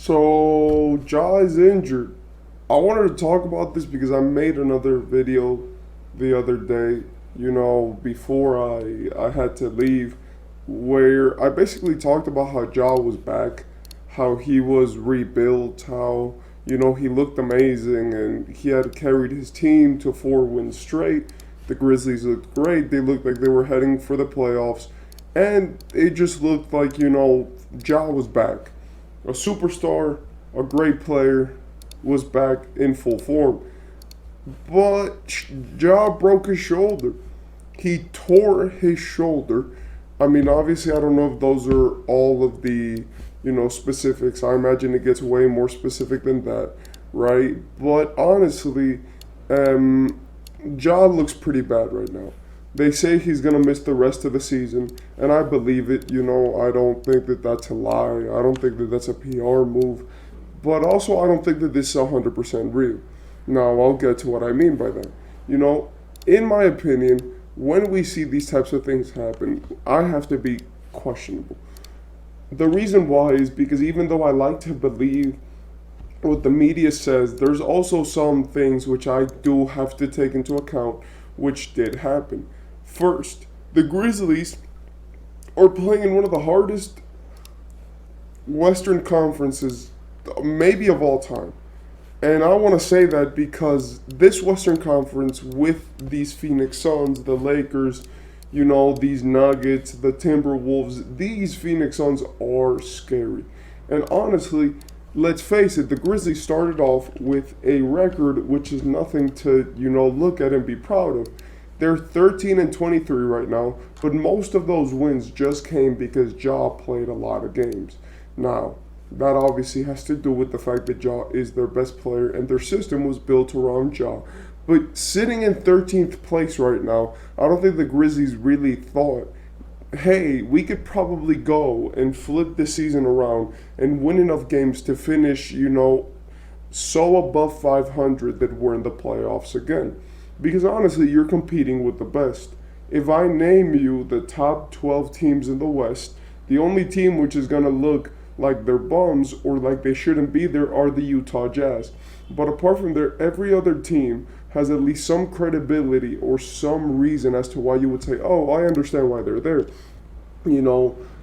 So, Ja is injured. I wanted to talk about this because I made another video the other day, before I had to leave, where I basically talked about how Ja was back, how he was rebuilt, how, he looked amazing and he had carried his team to 4 wins straight. The Grizzlies looked great. They looked like they were heading for the playoffs. And it just looked like, Ja was back. A superstar, a great player, was back in full form. But Ja broke his shoulder. He tore his shoulder. I mean, obviously, I don't know if those are all of the, specifics. I imagine it gets way more specific than that, right? But honestly, um, Ja looks pretty bad right now. They say he's going to miss the rest of the season, and I believe it. I don't think that that's a lie. I don't think that that's a PR move. But also, I don't think that this is 100% real. Now, I'll get to what I mean by that. You know, in my opinion, when we see these types of things happen, I have to be questionable. The reason why is because even though I like to believe what the media says, there's also some things which I do have to take into account, which did happen. First, the Grizzlies are playing in one of the hardest Western conferences, maybe of all time. And I want to say that because this Western Conference, with these Phoenix Suns, the Lakers, these Nuggets, the Timberwolves, these Phoenix Suns are scary. And honestly, let's face it, the Grizzlies started off with a record which is nothing to, look at and be proud of. They're 13 and 23 right now, but most of those wins just came because Ja played a lot of games. Now, that obviously has to do with the fact that Ja is their best player and their system was built around Ja. But sitting in 13th place right now, I don't think the Grizzlies really thought, hey, we could probably go and flip the season around and win enough games to finish, so above 500 that we're in the playoffs again. Because honestly, you're competing with the best. If I name you the top 12 teams in the West, the only team which is going to look like they're bums or like they shouldn't be there are the Utah Jazz. But apart from there, every other team has at least some credibility or some reason as to why you would say, oh, I understand why they're there.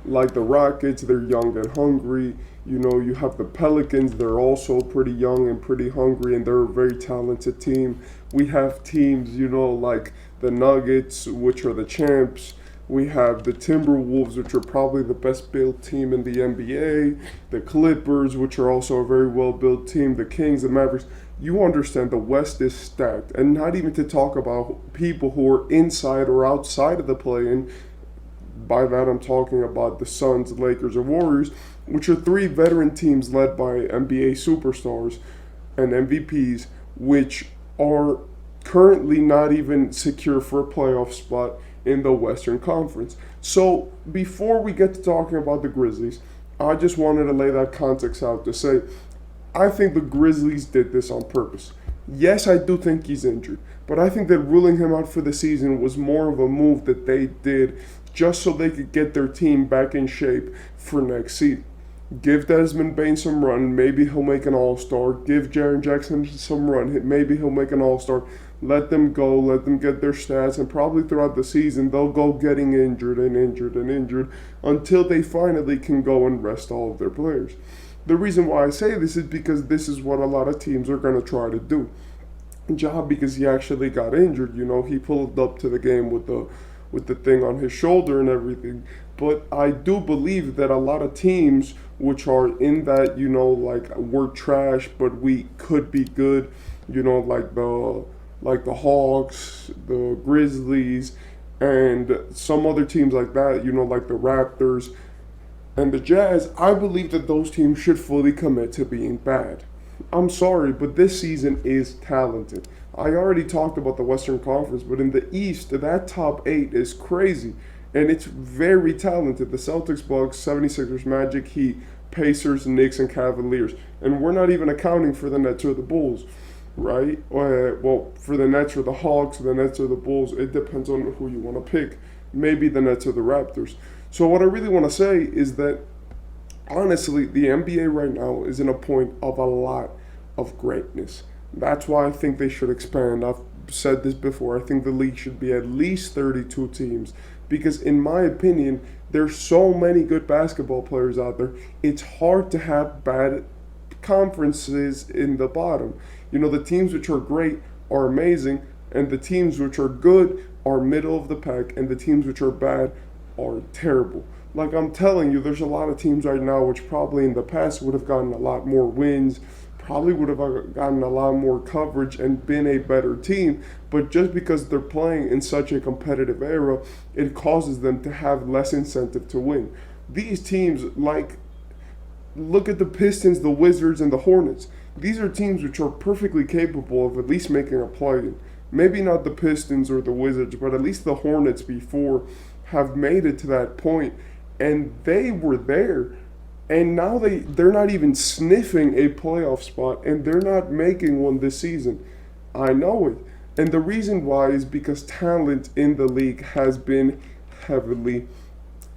Like the Rockets, they're young and hungry. You have the Pelicans, they're also pretty young and pretty hungry, and they're a very talented team. We have teams, like the Nuggets, which are the champs. We have the Timberwolves, which are probably the best built team in the NBA. The Clippers, which are also a very well built team. The Kings, the Mavericks. You understand the West is stacked. And not even to talk about people who are inside or outside of the play in. By that, I'm talking about the Suns, Lakers, and Warriors, which are three veteran teams led by NBA superstars and MVPs, which are currently not even secure for a playoff spot in the Western Conference. So before we get to talking about the Grizzlies, I just wanted to lay that context out to say I think the Grizzlies did this on purpose. Yes, I do think he's injured, but I think that ruling him out for the season was more of a move that they did just so they could get their team back in shape for next season. Give Desmond Bain some run, maybe he'll make an all-star. Give Jaren Jackson some run, maybe he'll make an all-star. Let them go, let them get their stats, and probably throughout the season they'll go getting injured and injured and injured until they finally can go and rest all of their players. The reason why I say this is because this is what a lot of teams are going to try to do. Ja, because he actually got injured, he pulled up to the game with the thing on his shoulder and everything. But I do believe that a lot of teams which are in that, like we're trash but we could be good, like the Hawks, the Grizzlies, and some other teams like that, like the Raptors and the Jazz, I believe that those teams should fully commit to being bad. I'm sorry, but this season is talented. I already talked about the Western Conference, but in the East, that top eight is crazy. And it's very talented. The Celtics, Bucks, 76ers, Magic, Heat, Pacers, Knicks, and Cavaliers. And we're not even accounting for the Nets or the Bulls, right? Well, for the Nets or the Hawks, the Nets or the Bulls, it depends on who you want to pick. Maybe the Nets or the Raptors. So what I really want to say is that honestly, the NBA right now is in a point of a lot of greatness. That's why I think they should expand. I've said this before. I think the league should be at least 32 teams because, in my opinion, there's so many good basketball players out there. It's hard to have bad conferences in the bottom. You know, the teams which are great are amazing, and the teams which are good are middle of the pack, and the teams which are bad are terrible. Like I'm telling you, there's a lot of teams right now which probably in the past would have gotten a lot more wins, probably would have gotten a lot more coverage and been a better team. But just because they're playing in such a competitive era, it causes them to have less incentive to win. These teams, like, look at the Pistons, the Wizards, and the Hornets. These are teams which are perfectly capable of at least making a play. Maybe not the Pistons or the Wizards, but at least the Hornets before have made it to that point, and they were there. And now they're not even sniffing a playoff spot, and they're not making one this season. I know it. And the reason why is because talent in the league has been heavily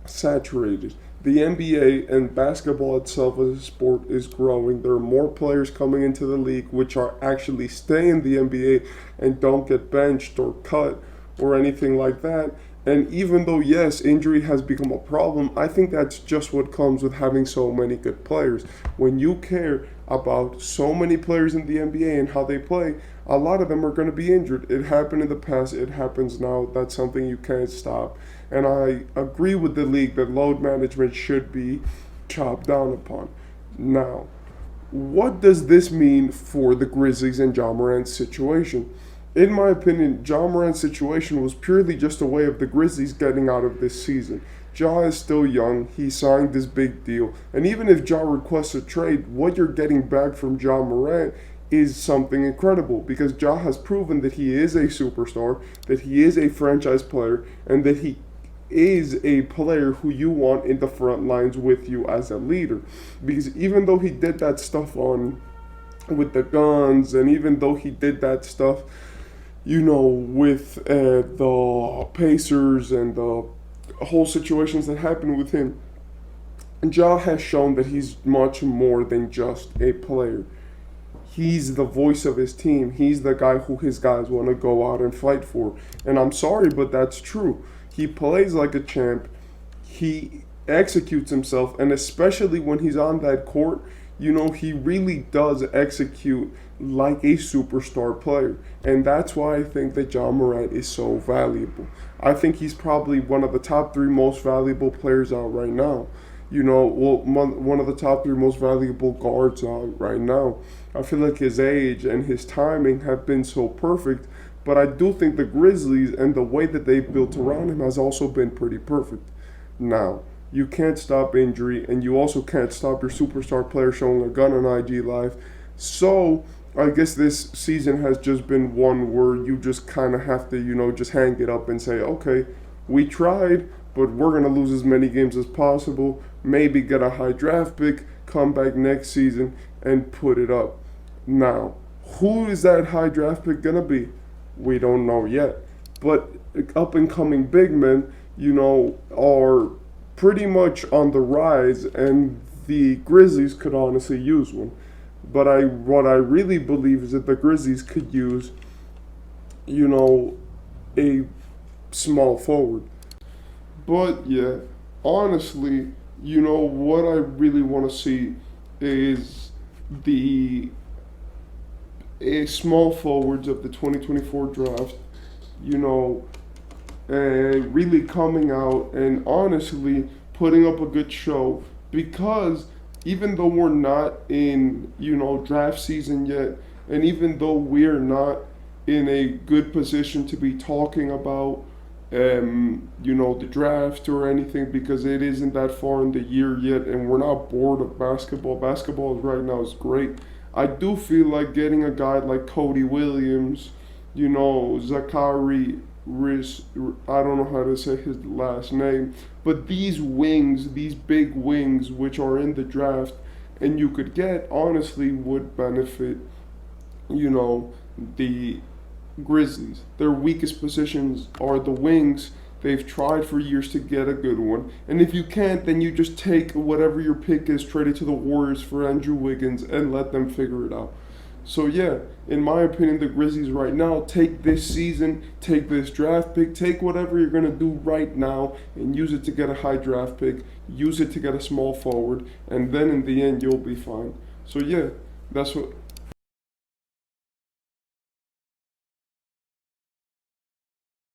saturated. The NBA and basketball itself as a sport is growing. There are more players coming into the league which are actually staying in the NBA and don't get benched or cut or anything like that. And even though, yes, injury has become a problem, I think that's just what comes with having so many good players. When you care about so many players in the NBA and how they play, a lot of them are going to be injured. It happened in the past, it happens now. That's something you can't stop. And I agree with the league that load management should be chopped down upon. Now, what does this mean for the Grizzlies and Ja Morant's situation? In my opinion, Ja Morant's situation was purely just a way of the Grizzlies getting out of this season. Ja is still young, he signed this big deal, and even if Ja requests a trade, what you're getting back from Ja Morant is something incredible because Ja has proven that he is a superstar, that he is a franchise player, and that he is a player who you want in the front lines with you as a leader. Because even though he did that stuff on with the guns, and even though he did that stuff, you know, with the Pacers and the whole situations that happened with him, Ja has shown that he's much more than just a player. He's the voice of his team. He's the guy who his guys want to go out and fight for. And I'm sorry, but that's true. He plays like a champ. He executes himself, and especially when he's on that court, you know, he really does execute like a superstar player. And that's why I think that Ja Morant is so valuable. I think he's probably one of the top three most valuable players out right now. You know, well, one of the top three most valuable guards out right now. I feel like his age and his timing have been so perfect, but I do think the Grizzlies and the way that they've built around him has also been pretty perfect. Now, you can't stop injury, and you also can't stop your superstar player showing a gun on IG Live. So, I guess this season has just been one where you just kind of have to, you know, just hang it up and say, okay, we tried, but we're going to lose as many games as possible, maybe get a high draft pick, come back next season, and put it up. Now, who is that high draft pick going to be? We don't know yet. But up-and-coming big men, you know, are pretty much on the rise, and the Grizzlies could honestly use one. But what I really believe is that the Grizzlies could use, you know, a small forward. But yeah, honestly, you know, what I really want to see is the small forwards of the 2024 draft, you know, really coming out and honestly putting up a good show, because even though we're not in, you know, draft season yet, and even though we're not in a good position to be talking about, you know, the draft or anything, because it isn't that far in the year yet, and we're not bored of basketball. Basketball right now is great. I do feel like getting a guy like Cody Williams, you know, Zachary I don't know how to say his last name, but these wings, these big wings, which are in the draft, and you could get, honestly, would benefit, you know, the Grizzlies. Their weakest positions are the wings. They've tried for years to get a good one. And if you can't, then you just take whatever your pick is, trade it to the Warriors for Andrew Wiggins, and let them figure it out. So yeah, in my opinion, the Grizzlies right now take this season, take this draft pick, take whatever you're gonna do right now, and use it to get a high draft pick, use it to get a small forward, and then in the end you'll be fine. So yeah, that's what